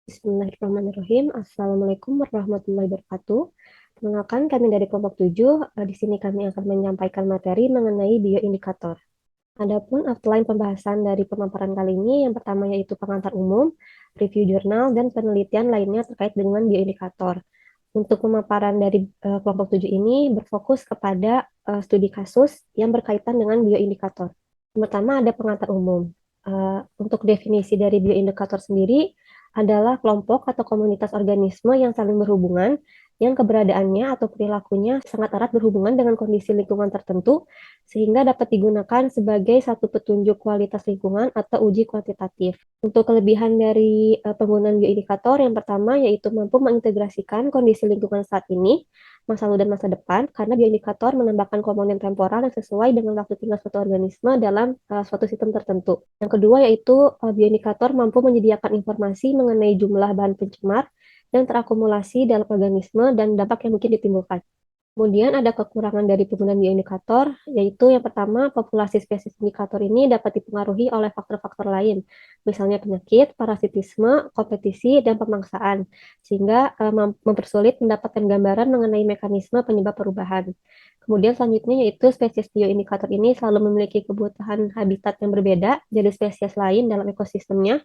Bismillahirrahmanirrahim. Assalamualaikum warahmatullahi wabarakatuh. Perkenalkan kami dari kelompok 7. Di sini kami akan menyampaikan materi mengenai bioindikator. Adapun outline pembahasan dari pemaparan kali ini, yang pertama yaitu pengantar umum, review jurnal, dan penelitian lainnya terkait dengan bioindikator. Untuk pemaparan dari kelompok 7 ini berfokus kepada studi kasus yang berkaitan dengan bioindikator. Yang pertama ada pengantar umum. Untuk definisi dari bioindikator sendiri adalah kelompok atau komunitas organisme yang saling berhubungan, yang keberadaannya atau perilakunya sangat erat berhubungan dengan kondisi lingkungan tertentu, sehingga dapat digunakan sebagai satu petunjuk kualitas lingkungan atau uji kuantitatif. Untuk kelebihan dari penggunaan bioindikator, yang pertama yaitu mampu mengintegrasikan kondisi lingkungan saat ini, masa lalu dan masa depan, karena bioindikator menambahkan komponen temporal yang sesuai dengan waktu tinggal suatu organisme dalam suatu sistem tertentu. Yang kedua yaitu bioindikator mampu menyediakan informasi mengenai jumlah bahan pencemar yang terakumulasi dalam organisme dan dampak yang mungkin ditimbulkan. Kemudian ada kekurangan dari penggunaan bioindikator, yaitu yang pertama, populasi spesies indikator ini dapat dipengaruhi oleh faktor-faktor lain, misalnya penyakit, parasitisme, kompetisi, dan pemangsaan, sehingga mempersulit mendapatkan gambaran mengenai mekanisme penyebab perubahan. Kemudian selanjutnya yaitu spesies bioindikator ini selalu memiliki kebutuhan habitat yang berbeda dari spesies lain dalam ekosistemnya,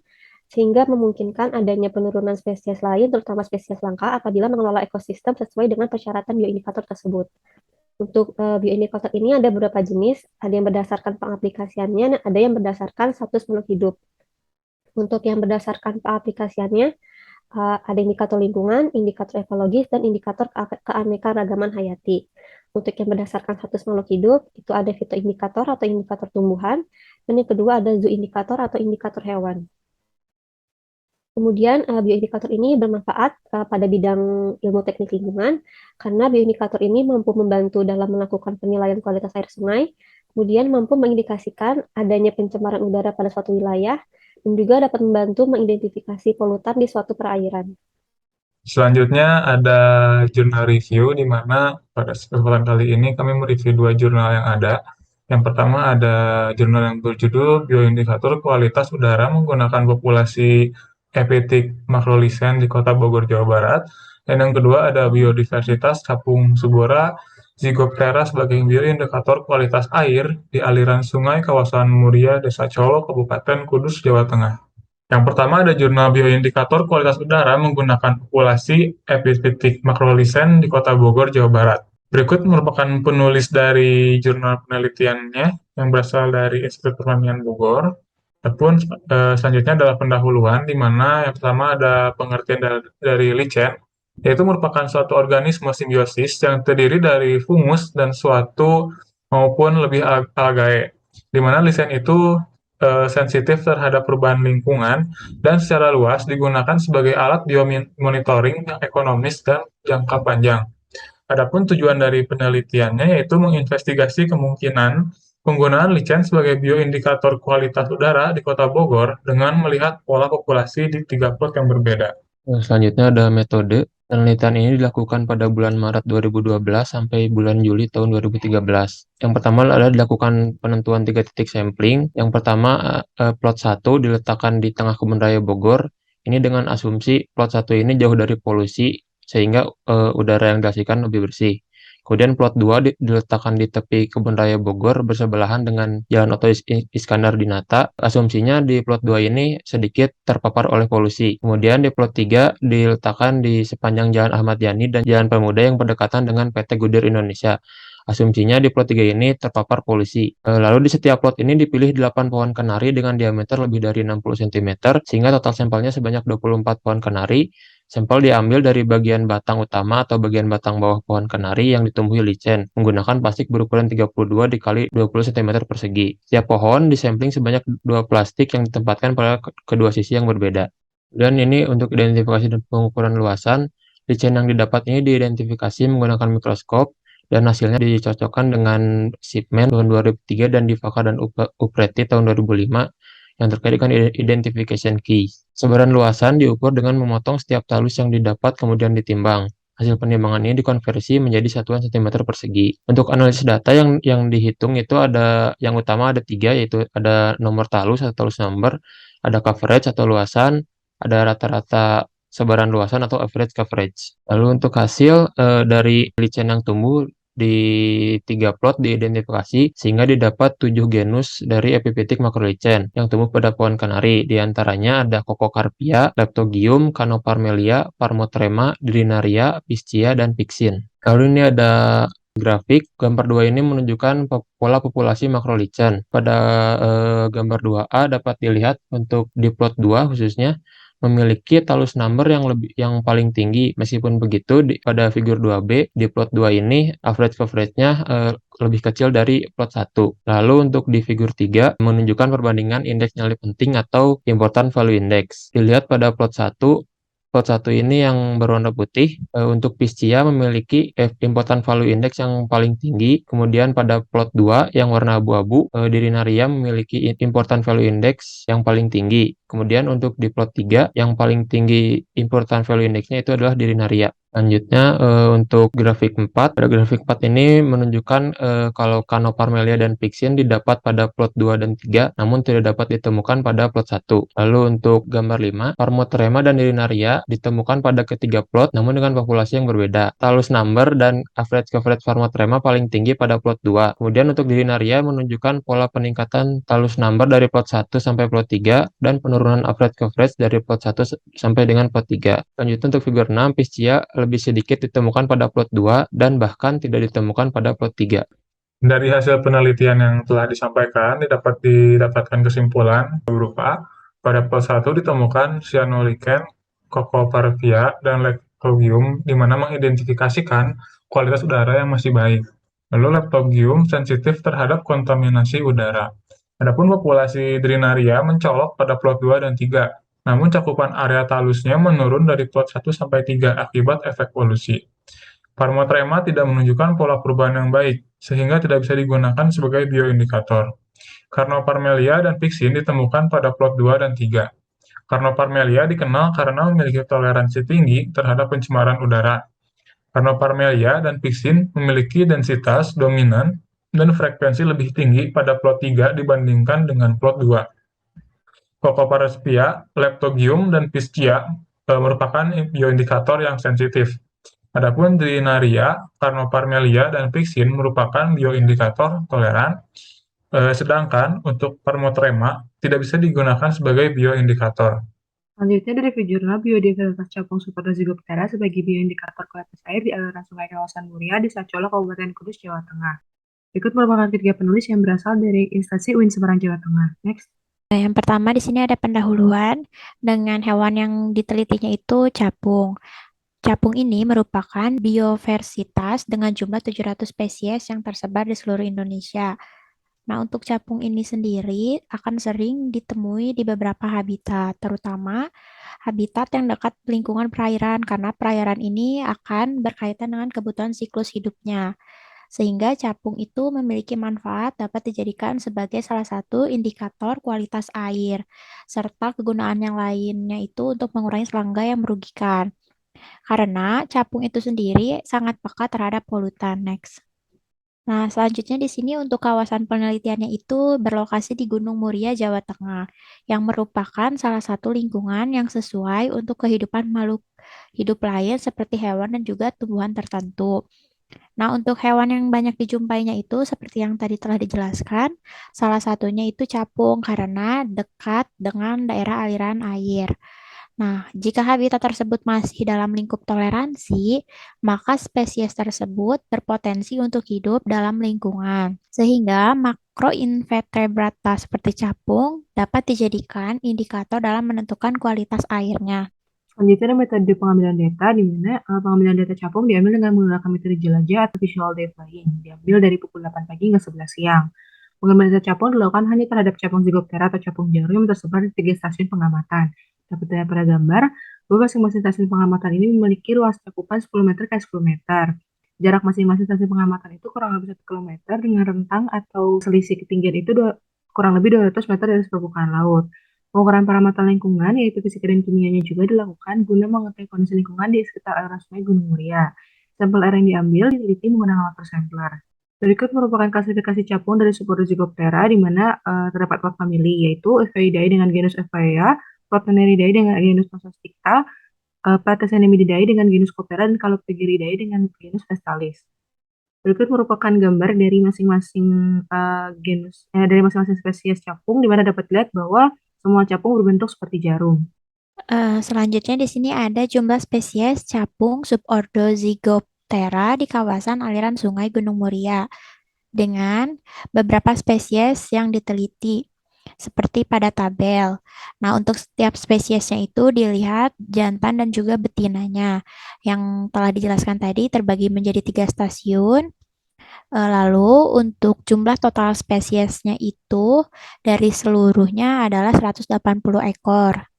sehingga memungkinkan adanya penurunan spesies lain, terutama spesies langka, apabila mengelola ekosistem sesuai dengan persyaratan bioindikator tersebut. Untuk bioindikator ini ada beberapa jenis, ada yang berdasarkan pengaplikasiannya, dan ada yang berdasarkan status makhluk hidup. Untuk yang berdasarkan pengaplikasiannya, ada indikator lingkungan, indikator ekologis, dan indikator keanekaragaman hayati. Untuk yang berdasarkan status makhluk hidup, itu ada fitoindikator atau indikator tumbuhan, dan yang kedua ada zooindikator atau indikator hewan. Kemudian bioindikator ini bermanfaat pada bidang ilmu teknik lingkungan karena bioindikator ini mampu membantu dalam melakukan penilaian kualitas air sungai, kemudian mampu mengindikasikan adanya pencemaran udara pada suatu wilayah, dan juga dapat membantu mengidentifikasi polutan di suatu perairan. Selanjutnya ada jurnal review, di mana pada kesempatan kali ini kami mereview dua jurnal yang ada. Yang pertama ada jurnal yang berjudul Bioindikator Kualitas Udara Menggunakan Populasi Epitik Makrolisen di Kota Bogor, Jawa Barat. Dan yang kedua ada Biodiversitas Capung Subora Zygoptera sebagai bioindikator kualitas air di aliran sungai kawasan Muria, Desa Colo, Kabupaten Kudus, Jawa Tengah. Yang pertama ada jurnal bioindikator kualitas udara menggunakan populasi epitetik makrolisen di Kota Bogor, Jawa Barat. Berikut merupakan penulis dari jurnal penelitiannya yang berasal dari Institut Pertanian Bogor. Adapun selanjutnya adalah pendahuluan, di mana yang pertama ada pengertian dari lichen, yaitu merupakan suatu organisme simbiosis yang terdiri dari fungus dan suatu maupun lebih algae, di mana lichen itu sensitif terhadap perubahan lingkungan dan secara luas digunakan sebagai alat biomonitoring yang ekonomis dan jangka panjang. Adapun tujuan dari penelitiannya yaitu menginvestigasi kemungkinan penggunaan lichen sebagai bioindikator kualitas udara di Kota Bogor dengan melihat pola populasi di 3 plot yang berbeda. Selanjutnya ada metode. Penelitian ini dilakukan pada bulan Maret 2012 sampai bulan Juli tahun 2013. Yang pertama adalah dilakukan penentuan 3 titik sampling. Yang pertama, plot 1 diletakkan di tengah kebun raya Bogor. Ini dengan asumsi plot 1 ini jauh dari polusi, sehingga udara yang dihasilkan lebih bersih. Kemudian plot 2 diletakkan di tepi kebun raya Bogor bersebelahan dengan Jalan Oto Iskandar Dinata. Asumsinya di plot 2 ini sedikit terpapar oleh polusi. Kemudian di plot 3 diletakkan di sepanjang Jalan Ahmad Yani dan Jalan Pemuda yang berdekatan dengan PT Gudir Indonesia. Asumsinya di plot 3 ini terpapar polusi. Lalu di setiap plot ini dipilih 8 pohon kenari dengan diameter lebih dari 60 cm, sehingga total sampelnya sebanyak 24 pohon kenari. Sampel diambil dari bagian batang utama atau bagian batang bawah pohon kenari yang ditumbuhi lichen, menggunakan plastik berukuran 32 dikali 20 cm persegi. Setiap pohon disampling sebanyak 2 plastik yang ditempatkan pada kedua sisi yang berbeda. Dan ini untuk identifikasi dan pengukuran luasan, lichen yang didapat ini diidentifikasi menggunakan mikroskop, dan hasilnya dicocokkan dengan Shipman tahun 2003 dan Divaka dan Upreti tahun 2005 yang terkait dengan identification key. Sebaran luasan diukur dengan memotong setiap talus yang didapat kemudian ditimbang. Hasil penimbangan ini dikonversi menjadi satuan cm persegi. Untuk analisis data yang dihitung itu ada yang utama ada 3, yaitu ada nomor talus atau talus number, ada coverage atau luasan, ada rata-rata sebaran luasan atau average coverage. Lalu untuk hasil dari lichen yang tumbuh di 3 plot diidentifikasi sehingga didapat 7 genus dari epiphytic makrolichen yang tumbuh pada pohon kanari. Di antaranya ada Cococarpia, Leptogium, Canoparmelia, Parmotrema, Drinaria, Piscia, dan Pyxin. Lalu ini ada grafik. Gambar 2 ini menunjukkan pola populasi makrolichen. Pada gambar 2A dapat dilihat untuk di plot 2 khususnya memiliki talus number yang paling tinggi. Meskipun begitu, pada figur 2B di plot 2 ini average coverage-nya lebih kecil dari plot 1. Lalu untuk di figur 3 menunjukkan perbandingan indeks nyali penting atau important value index. Dilihat pada plot 1, plot 1 ini yang berwarna putih, untuk Piscia memiliki important value index yang paling tinggi. Kemudian pada plot 2 yang warna abu-abu, Drinaria memiliki important value index yang paling tinggi. Kemudian untuk di plot 3 yang paling tinggi important value index-nya itu adalah Drinaria. Selanjutnya untuk grafik 4. Pada grafik 4 ini menunjukkan kalau Canoparmelia dan Pyxin didapat pada plot 2 dan 3 namun tidak dapat ditemukan pada plot 1. Lalu untuk gambar 5, Parmotrema dan Drinaria ditemukan pada ketiga plot namun dengan populasi yang berbeda. Talus number dan average coverage Parmotrema paling tinggi pada plot 2. Kemudian untuk Drinaria menunjukkan pola peningkatan talus number dari plot 1 sampai plot 3 dan penurunan average coverage dari plot 1 sampai dengan plot 3. Lanjutnya untuk figur 6, Piscia lebih sedikit ditemukan pada plot 2 dan bahkan tidak ditemukan pada plot 3. Dari hasil penelitian yang telah disampaikan, didapatkan kesimpulan berupa pada plot 1 ditemukan cyanolichen, Cocoparpia, dan Leptogium, di mana mengidentifikasikan kualitas udara yang masih baik. Lalu Leptogium sensitif terhadap kontaminasi udara. Adapun populasi Drinaria mencolok pada plot 2 dan 3, namun cakupan area talusnya menurun dari plot 1 sampai 3 akibat efek polusi. Parmotrema tidak menunjukkan pola perubahan yang baik, sehingga tidak bisa digunakan sebagai bioindikator. Carnoparmelia dan Pyxin ditemukan pada plot 2 dan 3. Carnoparmelia dikenal karena memiliki toleransi tinggi terhadap pencemaran udara. Carnoparmelia dan Pyxin memiliki densitas dominan dan frekuensi lebih tinggi pada plot 3 dibandingkan dengan plot 2. Cocoparpia, Leptogium, dan Piscia merupakan bioindikator yang sensitif. Adapun Drinaria, Carnoparmelia, dan Pyxin merupakan bioindikator toleran, sedangkan untuk Parmotrema tidak bisa digunakan sebagai bioindikator. Selanjutnya dari jurnal biodiversitas capung Superdozygoptera sebagai bioindikator kualitas air di aliran sungai kawasan Muria di Sacolo, Kabupaten Kudus, Jawa Tengah. Berikut merupakan ketiga penulis yang berasal dari instansi UIN Semarang, Jawa Tengah. Next. Yang pertama di sini ada pendahuluan dengan hewan yang ditelitinya itu capung. Capung ini merupakan biodiversitas dengan jumlah 700 spesies yang tersebar di seluruh Indonesia. Nah, untuk capung ini sendiri akan sering ditemui di beberapa habitat, terutama habitat yang dekat lingkungan perairan, karena perairan ini akan berkaitan dengan kebutuhan siklus hidupnya. Sehingga capung itu memiliki manfaat dapat dijadikan sebagai salah satu indikator kualitas air, serta kegunaan yang lainnya itu untuk mengurangi serangga yang merugikan. Karena capung itu sendiri sangat peka terhadap polutan. Next. Nah, selanjutnya di sini untuk kawasan penelitiannya itu berlokasi di Gunung Muria, Jawa Tengah, yang merupakan salah satu lingkungan yang sesuai untuk kehidupan makhluk hidup lain seperti hewan dan juga tumbuhan tertentu. Nah, untuk hewan yang banyak dijumpainya itu seperti yang tadi telah dijelaskan, salah satunya itu capung karena dekat dengan daerah aliran air. Nah, jika habitat tersebut masih dalam lingkup toleransi, maka spesies tersebut berpotensi untuk hidup dalam lingkungan. Sehingga makroinvertebrata seperti capung dapat dijadikan indikator dalam menentukan kualitas airnya. Selanjutnya ada metode pengambilan data, di mana pengambilan data capung diambil dengan menggunakan metode jelajah atau visual day flying, diambil dari pukul 8 pagi hingga 11 siang. Pengambilan data capung dilakukan hanya terhadap capung Zygoptera atau capung jarum yang tersebar di 3 stasiun pengamatan. Dapat dilihat pada gambar, bahwa masing-masing stasiun pengamatan ini memiliki luas cakupan 10 meter x 10 meter. Jarak masing-masing stasiun pengamatan itu kurang lebih 1 km dengan rentang atau selisih ketinggian itu kurang lebih 200 meter dari permukaan laut. Pengukuran parameter lingkungan, yaitu fisika dan kimianya juga dilakukan guna mengetahui kondisi lingkungan di sekitar aliran sungai Gunung Muria. Sampel air yang diambil diteliti menggunakan water sampler. Berikut merupakan klasifikasi capung dari Superdozygoptera, di mana terdapat 4 famili, yaitu Epheidae dengan genus Ephea, Protoneridae dengan genus Pososticta, Platycyanimididae dengan genus Coopera dan Calopigeridae dengan genus Vestalis. Berikut merupakan gambar dari masing-masing dari masing-masing spesies capung, di mana dapat dilihat bahwa semua capung berbentuk seperti jarum. Selanjutnya di sini ada jumlah spesies capung subordo Zygoptera di kawasan aliran Sungai Gunung Muria dengan beberapa spesies yang diteliti seperti pada tabel. Nah, untuk setiap spesiesnya itu dilihat jantan dan juga betinanya. Yang telah dijelaskan tadi terbagi menjadi 3 stasiun. Lalu untuk jumlah total spesiesnya itu dari seluruhnya adalah 180 ekor.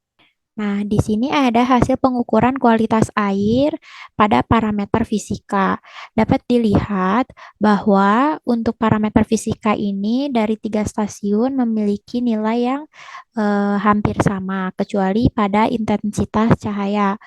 Nah, di sini ada hasil pengukuran kualitas air pada parameter fisika. Dapat dilihat bahwa untuk parameter fisika ini dari 3 stasiun memiliki nilai yang hampir sama, kecuali pada intensitas cahaya.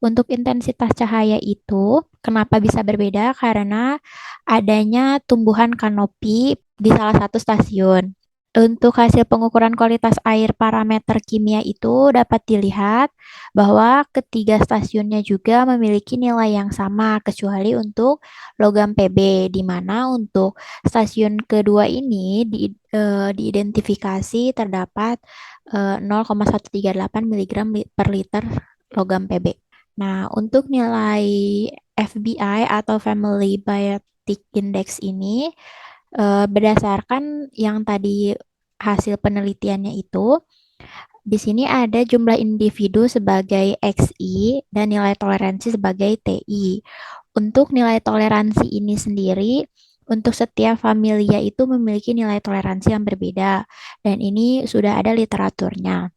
Untuk intensitas cahaya itu, kenapa bisa berbeda? Karena adanya tumbuhan kanopi di salah satu stasiun. Untuk hasil pengukuran kualitas air parameter kimia itu dapat dilihat bahwa ketiga stasiunnya juga memiliki nilai yang sama, kecuali untuk logam Pb, di mana untuk stasiun kedua ini diidentifikasi terdapat 0,138 mg per liter logam Pb. Nah, untuk nilai FBI atau Family Biotic Index ini berdasarkan yang tadi hasil penelitiannya itu, di sini ada jumlah individu sebagai XI dan nilai toleransi sebagai TI. Untuk nilai toleransi ini sendiri, untuk setiap familia itu memiliki nilai toleransi yang berbeda, dan ini sudah ada literaturnya.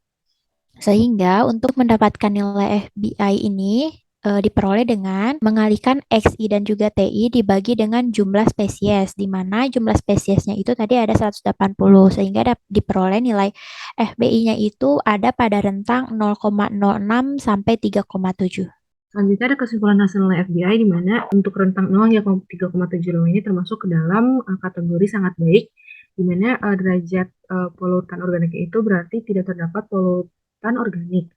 Sehingga untuk mendapatkan nilai FBI ini diperoleh dengan mengalihkan XI dan juga TI dibagi dengan jumlah spesies, di mana jumlah spesiesnya itu tadi ada 180, sehingga diperoleh nilai FBI-nya itu ada pada rentang 0,06 sampai 3,7. Selanjutnya ada kesimpulan hasil nilai FBI, di mana untuk rentang 0 hingga 3,70 ini termasuk ke dalam kategori sangat baik, di mana derajat polutan organik itu berarti tidak terdapat polutan organik.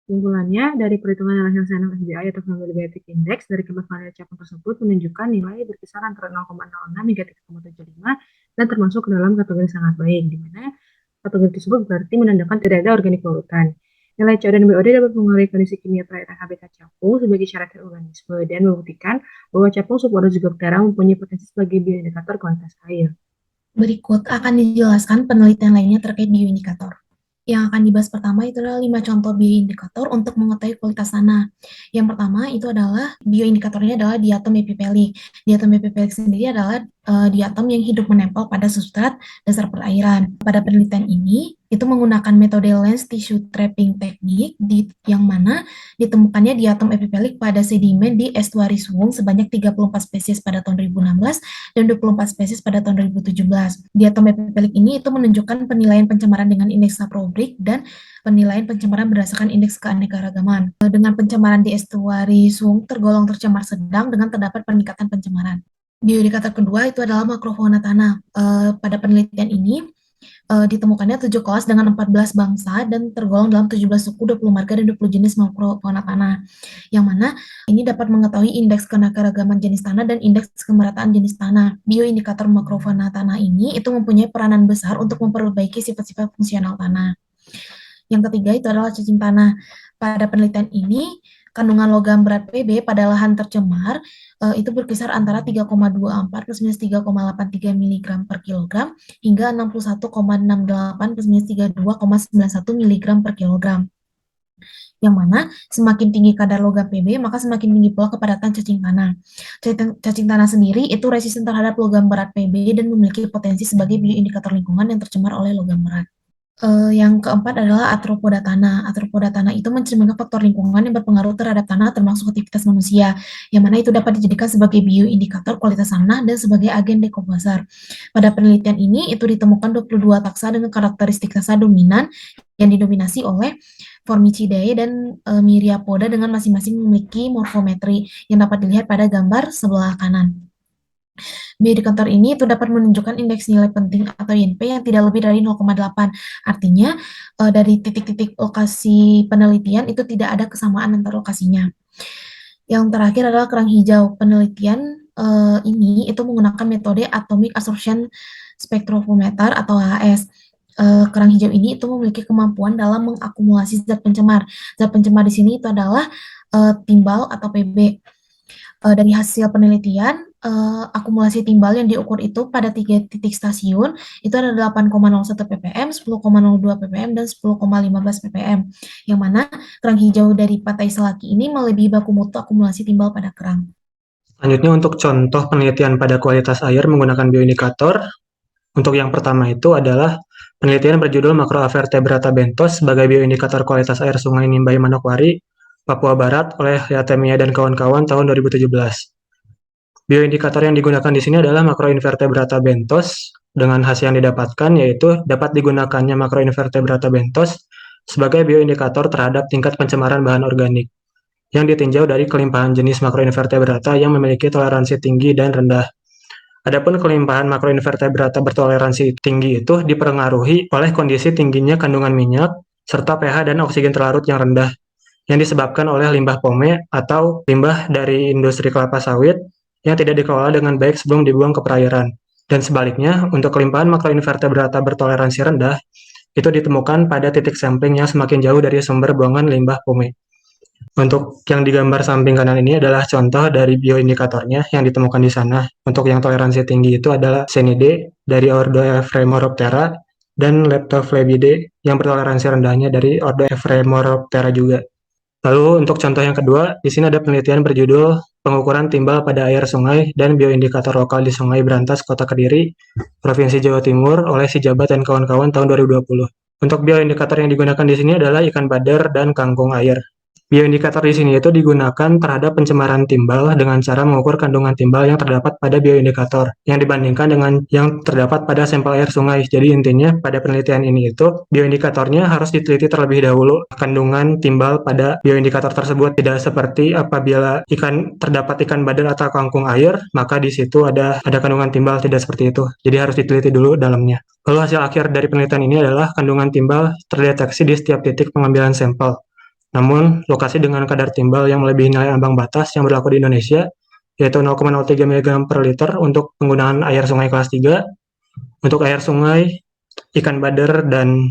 Kesimpulannya, dari perhitungan nilai hasil senang FBI atau Family Biotic Index dari keempat varian capung tersebut menunjukkan nilai berkisar antara 0,06 hingga 3,75 dan termasuk ke dalam kategori sangat baik, di mana kategori tersebut berarti menandakan tidak ada organik polutan. Nilai CO dan BOD dapat mengaruhi kondisi kimia perairan habitat capung sebagai syarat organisme dan membuktikan bahwa capung subordo Zygoptera mempunyai potensi sebagai bioindikator kualitas air. Berikut akan dijelaskan penelitian lainnya terkait bioindikator. Yang akan dibahas pertama itu adalah 5 contoh bioindikator untuk mengetahui kualitas tanah. Yang pertama itu adalah bioindikatornya adalah diatom epipelik. Diatom epipelik sendiri adalah diatom yang hidup menempel pada substrat dasar perairan. Pada penelitian ini itu menggunakan metode lens tissue trapping teknik yang mana ditemukannya diatom epipelik pada sedimen di estuari Suwung sebanyak 34 spesies pada tahun 2016 dan 24 spesies pada tahun 2017. Diatom epipelik ini itu menunjukkan penilaian pencemaran dengan indeks saprobrik dan penilaian pencemaran berdasarkan indeks keanekaragaman. Dengan pencemaran di estuari Suwung tergolong tercemar sedang dengan terdapat peningkatan pencemaran. Bioindikator kedua itu adalah makrofauna tanah. Pada penelitian ini ditemukannya 7 kelas dengan 14 bangsa dan tergolong dalam 17 suku, 20 marga, dan 20 jenis makrofauna tanah. Yang mana ini dapat mengetahui indeks keanekaragaman jenis tanah dan indeks kemerataan jenis tanah. Bioindikator makrofauna tanah ini itu mempunyai peranan besar untuk memperbaiki sifat-sifat fungsional tanah. Yang ketiga itu adalah cacing tanah. Pada penelitian ini, kandungan logam berat Pb pada lahan tercemar itu berkisar antara 3,24 plus minus 3,83 mg per kilogram hingga 61,68 plus minus 32,91 mg per kilogram. Yang mana semakin tinggi kadar logam Pb, maka semakin tinggi pula kepadatan cacing tanah. Cacing tanah sendiri itu resisten terhadap logam berat Pb dan memiliki potensi sebagai bioindikator lingkungan yang tercemar oleh logam berat. Yang keempat adalah arthropoda tanah. Arthropoda tanah itu mencerminkan faktor lingkungan yang berpengaruh terhadap tanah termasuk aktivitas manusia, yang mana itu dapat dijadikan sebagai bioindikator kualitas tanah dan sebagai agen dekomposer. Pada penelitian ini itu ditemukan 22 taksa dengan karakteristik taksa dominan yang didominasi oleh Formicidae dan Myriapoda dengan masing-masing memiliki morfometri yang dapat dilihat pada gambar sebelah kanan. Bioindikator ini itu dapat menunjukkan indeks nilai penting atau INP yang tidak lebih dari 0,8. Artinya, dari titik-titik lokasi penelitian itu tidak ada kesamaan antar lokasinya. Yang terakhir adalah kerang hijau. Penelitian ini itu menggunakan metode Atomic Absorption Spectrophometer atau AAS. Kerang hijau ini itu memiliki kemampuan dalam mengakumulasi zat pencemar. Zat pencemar di sini itu adalah timbal atau Pb. Dari hasil penelitian, akumulasi timbal yang diukur itu pada 3 titik stasiun itu ada 8,01 ppm, 10,02 ppm, dan 10,15 ppm. Yang mana kerang hijau dari Pantai Selaki ini melebihi baku mutu akumulasi timbal pada kerang. Selanjutnya untuk contoh penelitian pada kualitas air menggunakan bioindikator. Untuk yang pertama itu adalah penelitian berjudul Macroavertebrata benthos sebagai bioindikator kualitas air Sungai Nimbai Manokwari, Papua Barat oleh Yatemia dan kawan-kawan tahun 2017. Bioindikator yang digunakan di sini adalah Macroinvertebrata benthos. Dengan hasil yang didapatkan yaitu dapat digunakannya Macroinvertebrata benthos sebagai bioindikator terhadap tingkat pencemaran bahan organik yang ditinjau dari kelimpahan jenis Macroinvertebrata yang memiliki toleransi tinggi dan rendah. Adapun kelimpahan Macroinvertebrata bertoleransi tinggi itu dipengaruhi oleh kondisi tingginya kandungan minyak serta pH dan oksigen terlarut yang rendah yang disebabkan oleh limbah pome atau limbah dari industri kelapa sawit yang tidak dikelola dengan baik sebelum dibuang ke perairan. Dan sebaliknya, untuk kelimpahan Macroinvertebrata bertoleransi rendah itu ditemukan pada titik sampling yang semakin jauh dari sumber buangan limbah pome. Untuk yang digambar samping kanan ini adalah contoh dari bioindikatornya yang ditemukan di sana. Untuk yang toleransi tinggi itu adalah Cnidae dari ordo Ephemeroptera dan Leptophlebide yang bertoleransi rendahnya dari ordo Ephemeroptera juga. Lalu untuk contoh yang kedua, di sini ada penelitian berjudul Pengukuran Timbal pada Air Sungai dan Bioindikator Lokal di Sungai Brantas, Kota Kediri, Provinsi Jawa Timur oleh si Jabat dan kawan-kawan tahun 2020. Untuk bioindikator yang digunakan di sini adalah ikan badar dan kangkung air. Bioindikator di sini itu digunakan terhadap pencemaran timbal dengan cara mengukur kandungan timbal yang terdapat pada bioindikator yang dibandingkan dengan yang terdapat pada sampel air sungai. Jadi intinya pada penelitian ini itu bioindikatornya harus diteliti terlebih dahulu kandungan timbal pada bioindikator tersebut. Tidak seperti apabila terdapat ikan badar atau kangkung air, maka di situ ada kandungan timbal, tidak seperti itu. Jadi harus diteliti dulu dalamnya. Lalu hasil akhir dari penelitian ini adalah kandungan timbal terdeteksi di setiap titik pengambilan sampel. Namun, lokasi dengan kadar timbal yang melebihi nilai ambang batas yang berlaku di Indonesia, yaitu 0,03 mg per liter untuk penggunaan air sungai kelas 3, untuk air sungai, ikan badar, dan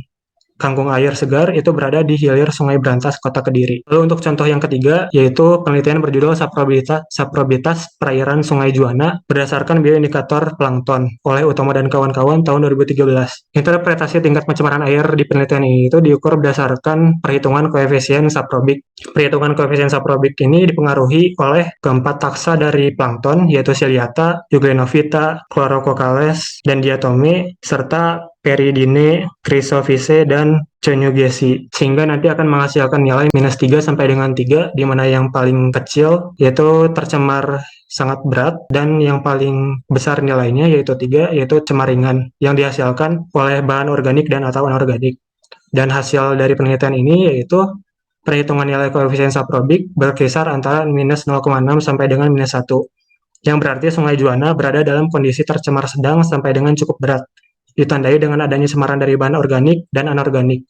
kangkung air segar itu berada di hilir Sungai Brantas, Kota Kediri. Lalu untuk contoh yang ketiga, yaitu penelitian berjudul Saprobitas Perairan Sungai Juana berdasarkan bioindikator plankton oleh Utomo dan kawan-kawan tahun 2013. Interpretasi tingkat pencemaran air di penelitian ini itu diukur berdasarkan perhitungan koefisien saprobik. Perhitungan koefisien saprobik ini dipengaruhi oleh keempat taksa dari plankton, yaitu Ciliata, Euglenovita, Chlorococales, dan Diatome, serta Peridine, Chrysophyce, dan Conjugesi, sehingga nanti akan menghasilkan nilai -3 sampai dengan 3, di mana yang paling kecil yaitu tercemar sangat berat dan yang paling besar nilainya yaitu 3, yaitu cemar ringan yang dihasilkan oleh bahan organik dan atau anorganik. Dan hasil dari penelitian ini yaitu perhitungan nilai koefisien saprobik berkisar antara -0,6 sampai dengan -1, yang berarti Sungai Juana berada dalam kondisi tercemar sedang sampai dengan cukup berat, ditandai dengan adanya cemaran dari bahan organik dan anorganik.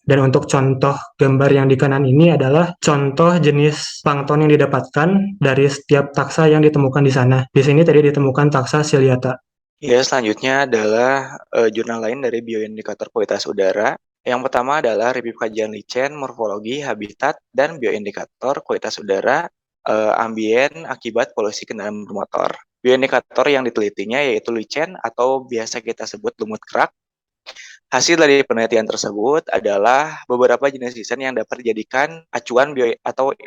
Dan untuk contoh gambar yang di kanan ini adalah contoh jenis plankton yang didapatkan dari setiap taksa yang ditemukan di sana. Di sini tadi ditemukan taksa Ciliata. Ya, selanjutnya adalah jurnal lain dari bioindikator kualitas udara. Yang pertama adalah review kajian licin, morfologi, habitat, dan bioindikator kualitas udara ambien akibat polusi kendaraan bermotor. Bioindikator yang ditelitinya yaitu licin atau biasa kita sebut lumut kerak. Hasil dari penelitian tersebut adalah beberapa jenis lisan yang dapat dijadikan acuan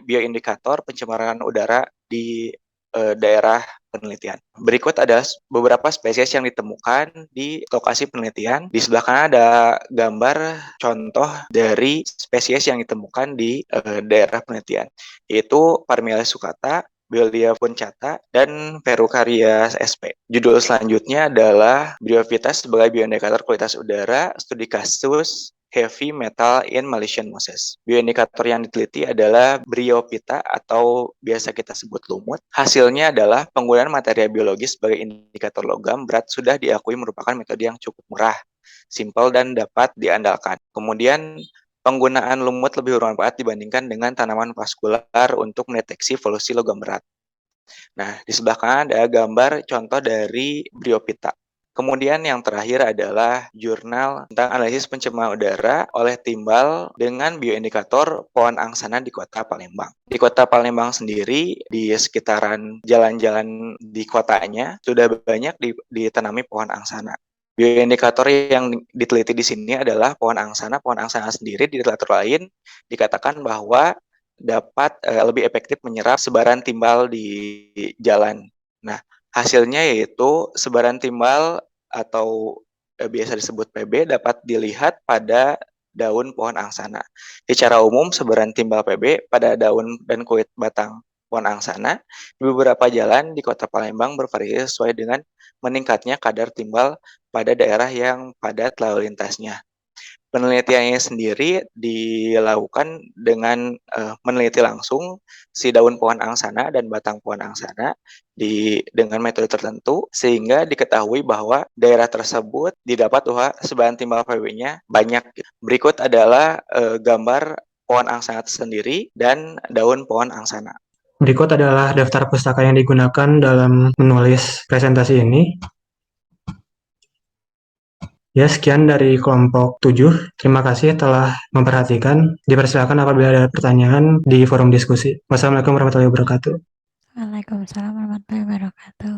bioindikator pencemaran udara di daerah penelitian. Berikut ada beberapa spesies yang ditemukan di lokasi penelitian. Di sebelah kanan ada gambar contoh dari spesies yang ditemukan di daerah penelitian, yaitu Parmelia sucata, Biolia puncata, dan Perucaria sp. Judul selanjutnya adalah Bryovitas sebagai bioindikator kualitas udara, studi kasus heavy metal in Malaysian mosses. Bioindikator yang diteliti adalah bryophyta atau biasa kita sebut lumut. Hasilnya adalah penggunaan materia biologis sebagai indikator logam berat sudah diakui merupakan metode yang cukup murah, simpel dan dapat diandalkan. Kemudian penggunaan lumut lebih bermanfaat dibandingkan dengan tanaman vaskular untuk mendeteksi polusi logam berat. Nah, di sebelah kanan ada gambar contoh dari bryophyta. Kemudian yang terakhir adalah jurnal tentang analisis pencemaran udara oleh timbal dengan bioindikator pohon angsana di Kota Palembang. Di Kota Palembang sendiri, di sekitaran jalan-jalan di kotanya, sudah banyak ditanami pohon angsana. Bioindikator yang diteliti di sini adalah pohon angsana. Pohon angsana sendiri di literatur lain dikatakan bahwa dapat lebih efektif menyerap sebaran timbal di jalan. Nah, hasilnya yaitu sebaran timbal atau biasa disebut PB dapat dilihat pada daun pohon angsana. Secara umum, sebaran timbal PB pada daun dan kulit batang pohon angsana di beberapa jalan di Kota Palembang bervariasi sesuai dengan meningkatnya kadar timbal pada daerah yang padat lalu lintasnya. Penelitiannya sendiri dilakukan dengan meneliti langsung si daun pohon angsana dan batang pohon angsana dengan metode tertentu sehingga diketahui bahwa daerah tersebut didapat sebaran timbal PB-nya banyak. Berikut adalah gambar pohon angsana sendiri dan daun pohon angsana. Berikut adalah daftar pustaka yang digunakan dalam menulis presentasi ini. Ya, sekian dari kelompok 7. Terima kasih telah memperhatikan. Dipersilakan apabila ada pertanyaan di forum diskusi. Wassalamualaikum warahmatullahi wabarakatuh. Waalaikumsalam warahmatullahi wabarakatuh.